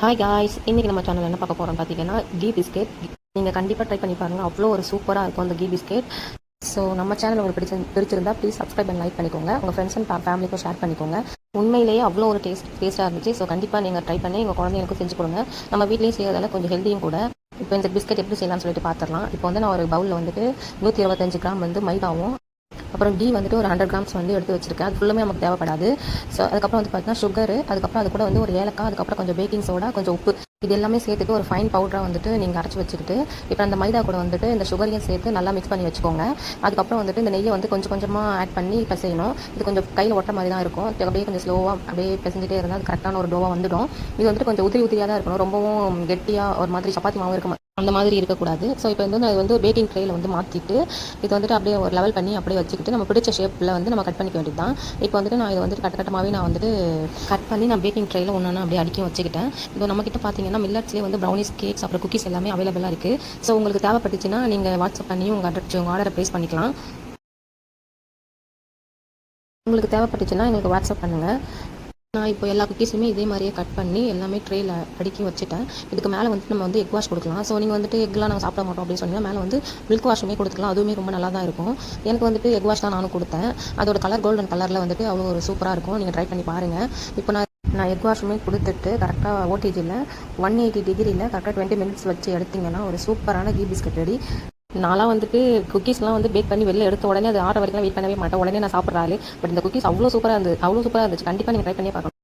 Hi guys, இன்றைக்கி நம்ம channel என்ன பார்க்க போகிறோம்னு பார்த்தீங்கன்னா கீ பிஸ்கெட். நீங்கள் கண்டிப்பாக ட்ரை பண்ணி பாருங்கள், அவ்வளோ ஒரு சூப்பராக இருக்கும் அந்த கீ பிஸ்கெட். ஸோ நம்ம சேனல் உங்களுக்கு பிடிச்சிருந்தா ப்ளீஸ் சப்ஸ்கிரைப் அண்ட் லைக் பண்ணிக்கோங்க. உங்கள் ஃப்ரெண்ட்ஸ் அண்ட் ஃபேமிலிக்கும் ஷேர் பண்ணிக்கோங்க. உண்மையிலேயே அவ்வளோ ஒரு டேஸ்ட்டாக இருந்துச்சு. ஸோ கண்டிப்பாக நீங்கள் ட்ரை பண்ணி உங்கள் குழந்தைங்களுக்கும் செஞ்சு கொடுங்க. நம்ம வீட்லேயும் செய்யறதால கொஞ்சம் ஹெல்த்தியும் கூட. இப்போ இந்த பிஸ்கெட் எப்படி செய்யலாம்னு சொல்லிட்டு பார்த்துடலாம். இப்போ வந்து நான் ஒரு பவுலில் வந்துட்டு 125 கிராம் வந்து மைதாவும், அப்புறம் கீ வந்துட்டு ஒரு 100 கிராம்ஸ் வந்து எடுத்து வச்சிருக்கேன். அது ஃபுல்லுமே நமக்கு தேவைப்படாது. ஸோ அதுக்கப்புறம் வந்து பார்த்தீங்கன்னா சுகரு, அதுக்கப்புறம் அது கூட வந்து ஒரு ஏலக்காய், அதுக்கப்புறம் கொஞ்சம் பேக்கிங் சோடா, கொஞ்சம் உப்பு, இது எல்லாமே சேர்த்துட்டு ஒரு ஃபைன் பவுடராக வந்துட்டு நீங்கள் அரைச்சி வச்சுக்கிட்டு, இப்போ அந்த மைதா கூட வந்துட்டு இந்த சுகரையும் சேர்த்து நல்லா மிக்ஸ் பண்ணி வச்சுக்கோங்க. அதுக்கப்புறம் வந்துட்டு இந்த நெய்யை வந்து கொஞ்சம் கொஞ்சமாக ஆட் பண்ணி பிசையணும். இது கொஞ்சம் கையில் ஒட்டுற மாதிரி தான் இருக்கும். அப்படியே கொஞ்சம் ஸ்லோவாக அப்படியே பிசைஞ்சிட்டே இருந்தால் அது கரெக்டான ஒரு டோவாக வந்துடும். இது வந்துட்டு கொஞ்சம் உதிரியாக தான் இருக்கணும். ரொம்பவும் கெட்டியாக ஒரு மாதிரி சப்பாத்தி மாவு இருக்க அந்த மாதிரி இருக்கக்கூடாது. ஸோ இப்போ வந்து அது வந்து பேக்கிங் ட்ரேயில் வந்து மாற்றிட்டு இது வந்துட்டு அப்படியே ஒரு லெவல் பண்ணி அப்படியே வச்சுக்கிட்டு நம்ம பிடிச்ச ஷேப்பில் வந்து நம்ம கட் பண்ணிக்க வேண்டியது தான். இப்போ வந்துட்டு நான் இதை வந்துட்டு கட்டமாகவே நான் வந்துட்டு கட் பண்ணி நான் பேக்கிங் ட்ரேயில் ஒன்று அப்படியே அடிக்க வச்சுக்கிட்டேன். இப்போ நம்மக்கிட்ட பார்த்தீங்கன்னா மில்லட்ஸ்லேயே வந்து ப்ரௌனிஸ், கேக்ஸ், அப்புறம் குக்கீஸ் எல்லாமே அவைலபிளாக இருக்குது. ஸோ உங்களுக்கு தேவைப்பட்டுச்சுன்னா நீங்கள் வாட்ஸ்அப் பண்ணி உங்கள் ஆர்டரை ப்ளேஸ் பண்ணிக்கலாம். உங்களுக்கு தேவைப்பட்டுச்சுன்னா எங்களுக்கு வாட்ஸ்அப் பண்ணுங்கள். நான் இப்போ எல்லா குக்கீஸுமே இதே மாதிரியே கட் பண்ணி எல்லாமே ட்ரேயில் அடுக்கி வச்சுட்டேன். இதுக்கு மேலே வந்துட்டு நம்ம வந்து எக் வாஷ் கொடுக்கலாம். ஸோ நீங்கள் வந்துட்டு எக்லாம் நாங்கள் சாப்பிட மாட்டோம் அப்படின்னு சொன்னால் மேலே வந்து மில்க் வாஷுமே கொடுத்துக்கலாம். அதுவுமே ரொம்ப நல்லா தான் இருக்கும். எனக்கு வந்துட்டு எக் வாஷ் தான் நானும் கொடுத்தேன். அதோட கலர் கோல்டன் கலரில் வந்துட்டு அவ்வளோ ஒரு சூப்பராக இருக்கும். நீங்கள் ட்ரை பண்ணி பாருங்கள். இப்போ நான் எக் வாஷுமே கொடுத்துட்டு கரெக்டாக ஓடிஜியில் 180 டிகிரியில் கரெக்டாக 20 மினிட்ஸ் வச்சு எடுத்திங்கன்னா ஒரு சூப்பரான கீ பிஸ்கட் ரெடி. நான்லாம் வந்துட்டு குக்கீஸ்லாம் வந்து பேக் பண்ணி வெளில எடுத்த உடனே அது ஆற வரைக்கும் வெயிட் பண்ணவே மாட்டேன். உடனே நான் சாப்பிட்றாரு. பட் இந்த குக்கீஸ் அவ்வளோ சூப்பராக இருந்துச்சு. கண்டிப்பாக நீங்கள் ட்ரை பண்ணி பார்க்கணும்.